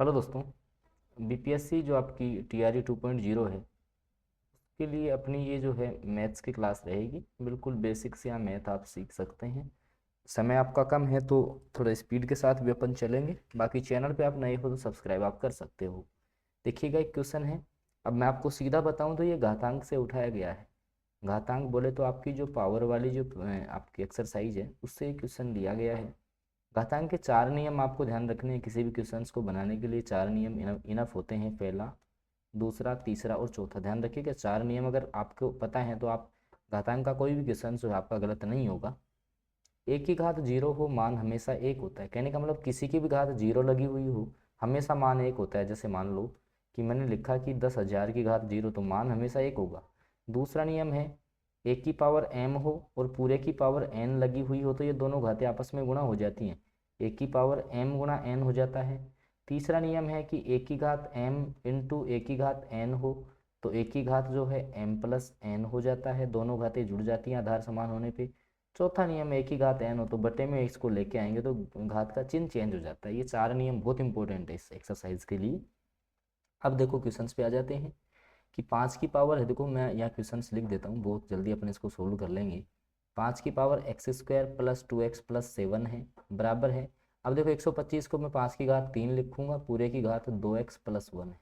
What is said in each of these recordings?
Hello दोस्तों। BPSC जो आपकी टीआरई 2.0 है उसके लिए अपनी ये जो है मैथ्स की क्लास रहेगी। बिल्कुल बेसिक से यहाँ मैथ आप सीख सकते हैं। समय आपका कम है तो थोड़ा स्पीड के साथ भी अपन चलेंगे। बाकी चैनल पे आप नए हो तो सब्सक्राइब आप कर सकते हो। देखिएगा एक क्वेश्चन है। अब मैं आपको सीधा बताऊं तो ये घातांक से उठाया गया है। घातांक बोले तो आपकी जो पावर वाली जो आपकी एक्सरसाइज है उससे ये क्वेश्चन लिया गया है। घातांक के चार नियम आपको ध्यान रखने हैं। किसी भी क्वेश्चंस को बनाने के लिए चार नियम इनफ होते हैं। पहला, दूसरा, तीसरा और चौथा। ध्यान रखिएगा चार नियम अगर आपको पता है तो आप घातांक का कोई भी क्वेश्चन जो है आपका गलत नहीं होगा। एक की घात जीरो हो मान हमेशा एक होता है। कहने का मतलब किसी की भी घात जीरो लगी हुई हो हमेशा मान एक होता है। जैसे मान लो कि मैंने लिखा कि 10,000 की घात जीरो तो मान हमेशा एक होगा। दूसरा नियम है एक की पावर m हो और पूरे की पावर n लगी हुई हो तो ये दोनों घातें आपस में गुणा हो जाती हैं। एक की पावर m गुणा n हो जाता है। तीसरा नियम है कि एक की घात m इंटू एक की घात n हो तो एक की घात जो है m प्लस n हो जाता है। दोनों घातें जुड़ जाती हैं आधार समान होने पे। चौथा नियम एक ही घात n हो तो बटे में इसको लेके आएंगे तो घात का चिन्ह चेंज हो जाता है। ये चार नियम बहुत इंपॉर्टेंट है इस एक्सरसाइज के लिए। अब देखो क्वेश्चंस पे आ जाते हैं कि पाँच की पावर है। देखो मैं यहाँ क्वेश्चंस लिख देता हूँ, बहुत जल्दी अपन इसको सोल्व कर लेंगे। पाँच की power x square plus 2x plus 7 है बराबर है। अब देखो 125 को मैं पाँच की घात 3 लिखूंगा, पूरे की घात 2x प्लस 1 है।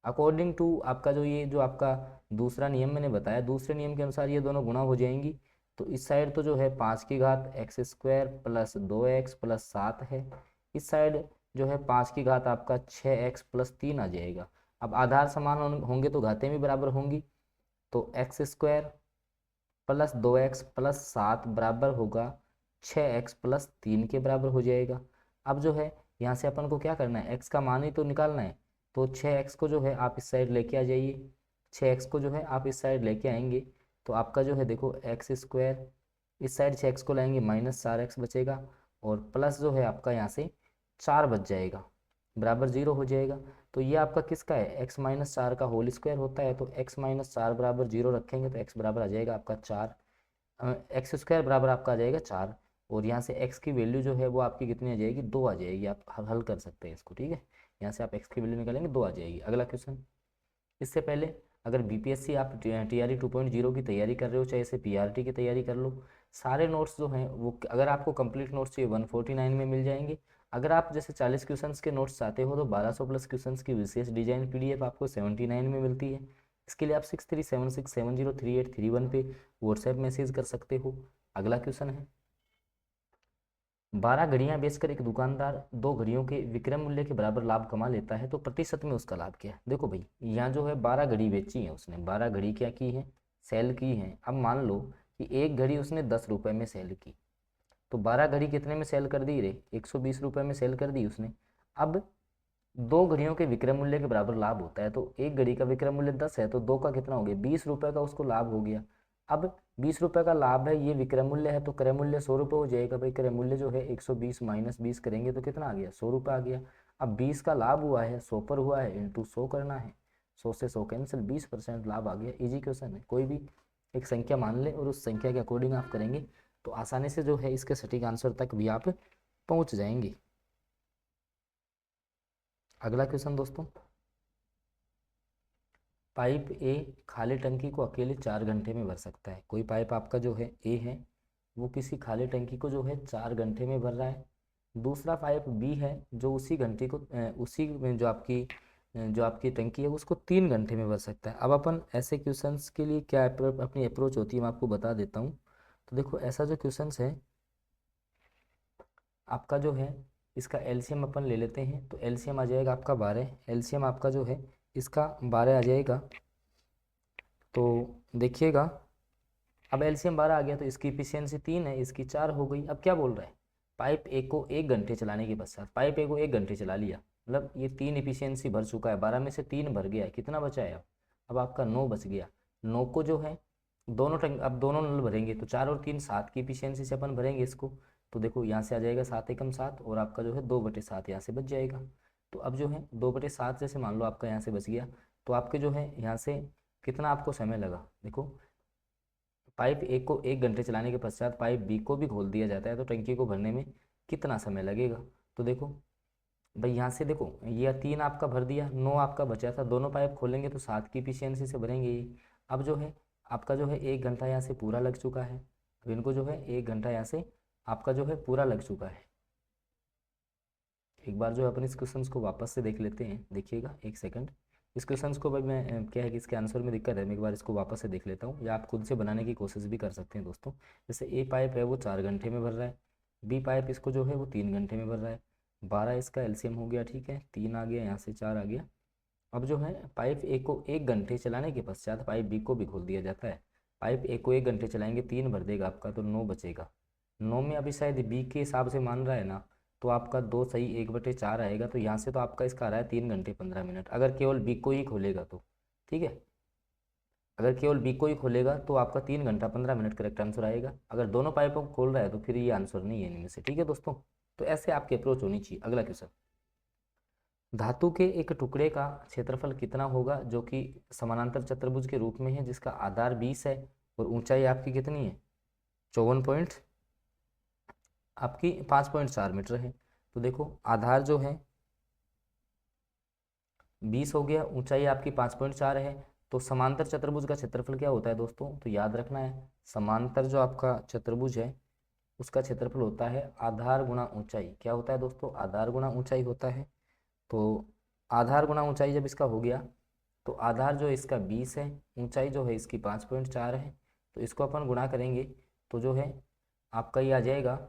अकॉर्डिंग टू आपका जो ये जो आपका दूसरा नियम मैंने बताया, दूसरे नियम के अनुसार ये दोनों गुणा हो जाएंगी। तो इस साइड तो जो है पाँच की घात x square plus 2x plus 7 है। इस साइड जो है पाँच की घात आपका 6x प्लस 3 आ जाएगा। अब आधार समान होंगे तो घातें भी बराबर होंगी। तो x square plus 2x plus 7 बराबर होगा 6x प्लस 3 के बराबर हो जाएगा। अब जो है यहाँ से अपन को क्या करना है, x का मान ही तो निकालना है। तो 6x को जो है आप इस साइड लेके आ जाइए। 6x को जो है आप इस साइड लेके आएंगे तो आपका जो है देखो एक्स स्क्वायर, इस साइड 6x को लाएंगे माइनस 4x बचेगा और प्लस जो है आपका यहाँ से 4 बच जाएगा बराबर 0 हो जाएगा। तो ये आपका किसका है, x माइनस 4 का होल स्क्वायर होता है। तो x माइनस 4 बराबर 0 रखेंगे तो x बराबर आ जाएगा आपका 4। एक्स स्क्वायर बराबर आपका आ जाएगा 4। और यहाँ से x की वैल्यू जो है वो आपकी कितनी आ जाएगी, 2 आ जाएगी। आप हल कर सकते हैं इसको, ठीक है। यहाँ से आप x की वैल्यू निकालेंगे 2 आ जाएगी। अगला क्वेश्चन। इससे पहले अगर बीपीएससी आप टीआरई 2.0 की तैयारी कर रहे हो चाहे इसे पीआरटी की तैयारी कर लो, सारे नोट्स जो हैं वो अगर आपको कंप्लीट नोट्स चाहिए 149 में मिल जाएंगे। अगर आप जैसे 40 क्वेश्चंस के नोट्स चाहते हो तो 1200 प्लस क्वेश्चंस की विशेष डिजाइन पीडीएफ आपको 79 में मिलती है। इसके लिए आप 6376703831 पे व्हाट्सएप मैसेज कर सकते हो। अगला क्वेश्चन है 12 घड़ियां बेचकर एक दुकानदार दो घड़ियों के विक्रय मूल्य के बराबर लाभ कमा लेता है तो प्रतिशत में उसका लाभ क्या है। देखो भाई यहाँ जो है 12 घड़ी बेची है उसने, 12 घड़ी क्या की है, सेल की है। अब मान लो कि एक घड़ी उसने 10 रुपए में सेल की तो 12 घड़ी कितने में सेल कर दी रे, 120 रुपए में सेल कर दी उसने। अब दो घड़ियों के विक्रय मूल्य के बराबर लाभ होता है तो एक घड़ी का विक्रय मूल्य 10 है तो दो का कितना हो गया, 20 रुपए का उसको लाभ हो गया। अब 20 रुपए का लाभ है, ये विक्रय मूल्य है तो क्रय मूल्य 100 रुपये हो जाएगा। भाई क्रय मूल्य जो है 120 माइनस 20 करेंगे तो कितना आ गया, 100 रुपये आ गया। अब 20 का लाभ हुआ है 100 पर हुआ है इंटू 100 करना है। 100 से 100 कैंसिल, 20% लाभ आ गया। इजी क्वेश्चन है। कोई भी एक संख्या मान ले और उस संख्या के अकॉर्डिंग आप करेंगे तो आसानी से जो है इसके सटीक आंसर तक भी आप पहुंच जाएंगे। अगला क्वेश्चन दोस्तों, पाइप ए खाली टंकी को अकेले 4 घंटे में भर सकता है। कोई पाइप आपका जो है ए है वो किसी खाली टंकी को जो है 4 घंटे में भर रहा है। दूसरा पाइप बी है जो उसी घंटी को उसी में जो आपकी टंकी है उसको 3 घंटे में भर सकता है। अब अपन ऐसे क्वेश्चंस के लिए क्या अपनी अप्रोच होती है मैं आपको बता देता हूँ। तो देखो ऐसा जो क्वेश्चंस है आपका जो है इसका एलसीएम अपन ले लेते हैं तो एलसीएम आ जाएगा आपका 12। एलसीएम आपका जो है इसका 12 आ जाएगा। तो देखिएगा अब एलसीएम 12 आ गया तो इसकी इफिशियंसी 3 है, इसकी 4 हो गई। अब क्या बोल रहा है, पाइप ए को 1 घंटे चलाने के पश्चात, पाइप ए को 1 घंटे चला लिया मतलब ये 3 इफिशियंसी भर चुका है, 12 में से 3 भर गया है, कितना बचा है अब आपका 9 बच गया। 9 को जो है दोनों टंग अब दोनों नल भरेंगे तो 4 और 3 7 की इफिशियंसी से अपन भरेंगे इसको। तो देखो यहाँ से आ जाएगा 7 एकम 7 और आपका जो है 2/7 यहाँ से बच जाएगा। तो अब जो है 2/7 जैसे मान लो आपका यहाँ से बच गया तो आपके जो है यहाँ से कितना आपको समय लगा। देखो पाइप ए को 1 घंटे चलाने के पश्चात पाइप बी को भी खोल दिया जाता है तो टंकी को भरने में कितना समय लगेगा। तो देखो भाई यहाँ से देखो, ये 3 आपका भर दिया, 9 आपका बचा था, दोनों पाइप खोलेंगे तो 7 की एफिशिएंसी से भरेंगे ये। अब जो है आपका जो है 1 घंटा यहाँ से पूरा लग चुका है। अब इनको जो है 1 घंटा यहाँ से आपका जो है पूरा लग चुका है। एक बार जो है अपन इस क्वेश्चन को वापस से देख लेते हैं, देखिएगा एक सेकंड। इस क्वेश्चन को भाई मैं क्या है कि इसके आंसर में दिक्कत है, मैं एक बार इसको वापस से देख लेता हूँ, या आप खुद से बनाने की कोशिश भी कर सकते हैं दोस्तों। जैसे ए पाइप है वो 4 घंटे में भर रहा है, बी पाइप इसको जो है वो 3 घंटे में भर रहा है। 12 इसका एलसीएम हो गया, ठीक है, 3 आ गया, यहाँ से 4 आ गया। अब जो है पाइप ए को 1 घंटे चलाने के पश्चात पाइप बी को भी खोल दिया जाता है। पाइप ए को 1 घंटे चलाएंगे, 3 भर देगा आपका, तो 9 बचेगा। 9 में अभी शायद बी के हिसाब से मान रहा है ना, तो आपका 2 सही 1/4 आएगा। तो यहाँ से तो आपका इसका आ रहा है 3 घंटे 15 मिनट, अगर केवल बी को ही खोलेगा तो। ठीक है, अगर केवल बी को ही खोलेगा तो आपका 3 घंटा 15 मिनट करेक्ट आंसर आएगा। अगर दोनों पाइपों को खोल रहा है तो फिर ये आंसर नहीं है इनमें से। ठीक है दोस्तों, तो ऐसे आपकी अप्रोच होनी चाहिए। अगला क्वेश्चन, धातु के एक टुकड़े का क्षेत्रफल कितना होगा जो कि समानांतर चतुर्भुज के रूप में है, जिसका आधार 20 है और ऊंचाई आपकी कितनी है 54 पॉइंट आपकी 5.4 मीटर है। तो देखो आधार जो है 20 हो गया, ऊंचाई आपकी 5.4 है। तो समांतर चतुर्भुज का क्षेत्रफल क्या होता है दोस्तों, तो याद रखना है, समांतर जो आपका चतुर्भुज है उसका क्षेत्रफल होता है आधार गुणा ऊंचाई। क्या होता है दोस्तों, आधार गुणा ऊंचाई होता है। तो आधार गुणा ऊंचाई जब इसका हो गया, तो आधार जो है इसका 20 है, ऊंचाई जो है इसकी 5.4 है, तो इसको अपन गुणा करेंगे तो जो है आपका ये आ जाएगा,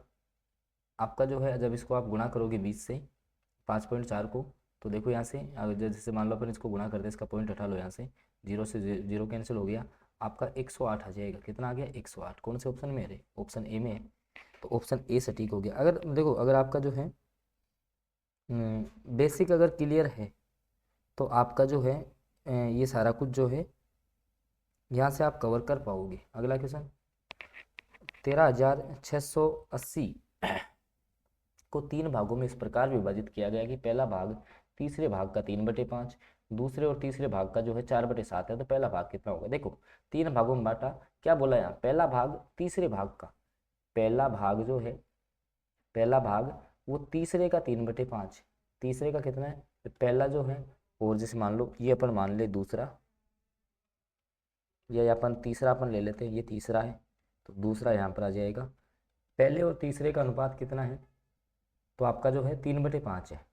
आपका जो है जब इसको आप गुणा करोगे 20 से 5.4 को, तो देखो यहाँ से अगर जैसे मान लो अपन इसको गुणा करते हैं, इसका पॉइंट हटा लो यहाँ से, 0 से 0 कैंसिल हो गया, आपका 108 आ जाएगा। कितना आ गया 108, कौन से ऑप्शन में है, ऑप्शन ए में है। तो ऑप्शन ए सटीक हो गया। अगर देखो अगर आपका जो है बेसिक अगर क्लियर है तो आपका जो है ये सारा कुछ जो है यहाँ से आप कवर कर पाओगे। अगला क्वेश्चन, 13,680 को 3 भागों में इस प्रकार विभाजित किया गया कि पहला भाग तीसरे भाग का 3/5, दूसरे और तीसरे भाग का जो है 4/7 है। तो पहला भाग कितना होगा, देखो 3 भागों में बांटा, क्या बोला यहाँ, पहला भाग तीसरे भाग का, पहला भाग जो है पहला भाग वो तीसरे का 3/5, तीसरे का कितना है, तो पहला जो है, और जैसे मान लो ये अपन मान ले दूसरा, या अपन तीसरा अपन ले लेते हैं, ये तीसरा है तो दूसरा यहाँ पर आ जाएगा। पहले और तीसरे का अनुपात कितना है, तो आपका जो है 3/5 है।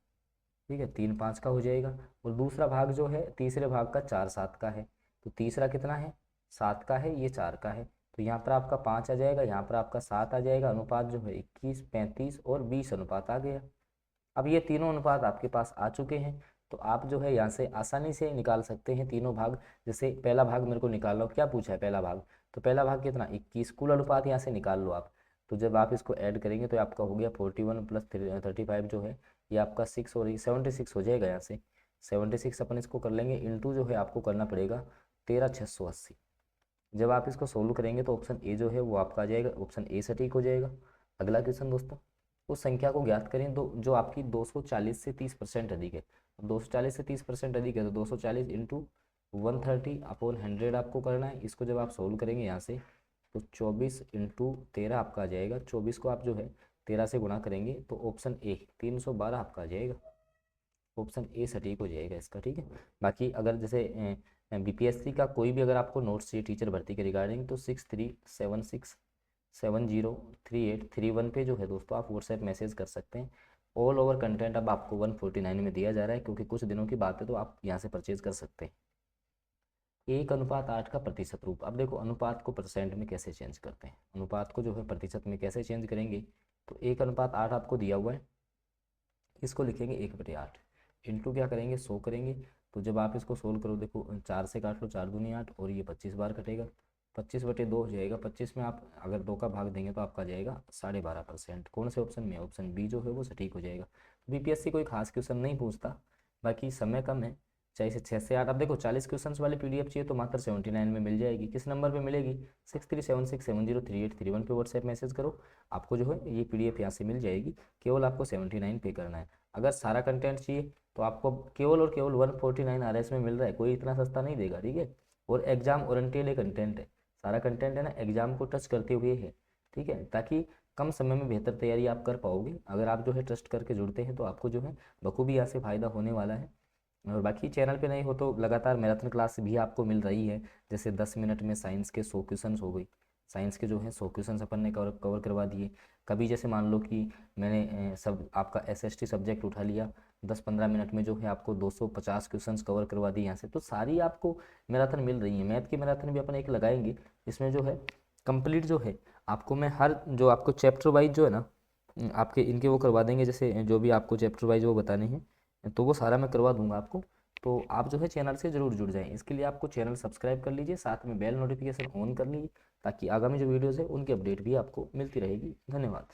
ठीक है, 3/5 का हो जाएगा। और दूसरा भाग जो है तीसरे भाग का 4/7 का है, तो तीसरा कितना है 7 का है, ये 4 का है, तो यहाँ पर आपका 5 आ जाएगा, यहाँ पर आपका 7 आ जाएगा। अनुपात जो है 21, 35 और 20 अनुपात आ गया। अब ये तीनों अनुपात आपके पास आ चुके हैं, तो आप जो है यहाँ से आसानी से निकाल सकते हैं तीनों भाग। जैसे पहला भाग मेरे को निकाल लो, क्या पूछा है पहला भाग, तो पहला भाग कितना 21, कुल अनुपात यहाँ से निकाल लो आप। तो जब आप इसको ऐड करेंगे तो आपका हो गया 41 प्लस 35 जो है ये आपका 6 और ये 76 हो जाएगा। यहाँ से 76 अपन इसको कर लेंगे, इंटू जो है आपको करना पड़ेगा 13,680। जब आप इसको सोल्व करेंगे तो ऑप्शन ए जो है वो आपका आ जाएगा, ऑप्शन ए सटीक हो जाएगा। अगला क्वेश्चन दोस्तों, उस संख्या को ज्ञात करें जो आपकी 240 से 30% अधिक है। 240 से 30% अधिक है तो 240 इंटू 130/100 आपको करना है। इसको जब आप सोल्व करेंगे यहाँ से तो 24 इंटू 13 आपका आ जाएगा। 24 को आप जो है 13 से गुणा करेंगे तो ऑप्शन ए 312 आपका आ जाएगा। ऑप्शन ए सटीक हो जाएगा इसका। ठीक है, बाकी अगर जैसे बीपीएससी का कोई भी अगर आपको नोट्स चाहिए टीचर भर्ती के रिगार्डिंग, तो 6376703831 पे जो है दोस्तों आप व्हाट्सएप मैसेज कर सकते हैं। ऑल ओवर कंटेंट अब आपको 149 में दिया जा रहा है, क्योंकि कुछ दिनों की बात है तो आप यहाँ से परचेज कर सकते हैं। 1:8 का प्रतिशत रूप। अब देखो अनुपात को परसेंट में कैसे चेंज करते हैं, अनुपात को जो है प्रतिशत में कैसे चेंज करेंगे, तो 1:8 आपको दिया हुआ है, इसको लिखेंगे 1/8 इंटू क्या करेंगे 100 करेंगे। तो जब आप इसको सोल्व करो देखो 4 से काट लो, 4 दूनी 8 और ये 25 बार कटेगा, 25/2 हो जाएगा। 25 में आप अगर 2 का भाग देंगे तो आपका जाएगा 12.5%। कौन से ऑप्शन में, ऑप्शन बी जो है वो सटीक हो जाएगा। बीपीएससी कोई खास क्वेश्चन नहीं पूछता, बाकी समय कम है, चाहे से 6 से 8। अब देखो 40 क्वेश्चन वाली पीडीएफ चाहिए तो मात्र 79 में मिल जाएगी। किस नंबर पे मिलेगी, 6376703831 पे व्हाट्सएप मैसेज करो, आपको जो है ये पीडीएफ यहाँ से मिल जाएगी। केवल आपको 79 पे करना है। अगर सारा कंटेंट चाहिए तो आपको केवल और केवल 149 RS में मिल रहा है, कोई इतना सस्ता नहीं देगा। ठीक है, और एग्जाम ओरिएंटेड कंटेंट है, सारा कंटेंट है ना एग्जाम को टच करते हुए है। ठीक है, ताकि कम समय में बेहतर तैयारी आप कर पाओगे। अगर आप जो है ट्रस्ट करके जुड़ते हैं तो आपको जो है बखूबी यहाँ से फ़ायदा होने वाला है। और बाकी चैनल पे नहीं हो तो लगातार मैराथन क्लास भी आपको मिल रही है, जैसे 10 मिनट में साइंस के 100 क्वेश्चंस हो गई। साइंस के जो है 100 क्वेश्चंस अपन ने कवर कवर करवा दिए। कभी जैसे मान लो कि मैंने सब आपका एसएसटी सब्जेक्ट उठा लिया, 10-15 मिनट में जो है आपको 250 क्वेश्चंस कवर करवा दिए यहाँ से। तो सारी आपको मैराथन मिल रही है। मैथ की मैराथन भी अपन एक लगाएंगे, इसमें जो है कंप्लीट जो है आपको मैं हर जो आपको चैप्टर वाइज जो है ना आपके इनके वो करवा देंगे, जैसे जो भी आपको चैप्टर वाइज वो बताने हैं तो वो सारा मैं करवा दूंगा आपको। तो आप जो है चैनल से ज़रूर जुड़ जाएं। इसके लिए आपको चैनल सब्सक्राइब कर लीजिए, साथ में बेल नोटिफिकेशन ऑन कर लीजिए, ताकि आगामी जो वीडियोज़ है उनकी अपडेट भी आपको मिलती रहेगी। धन्यवाद।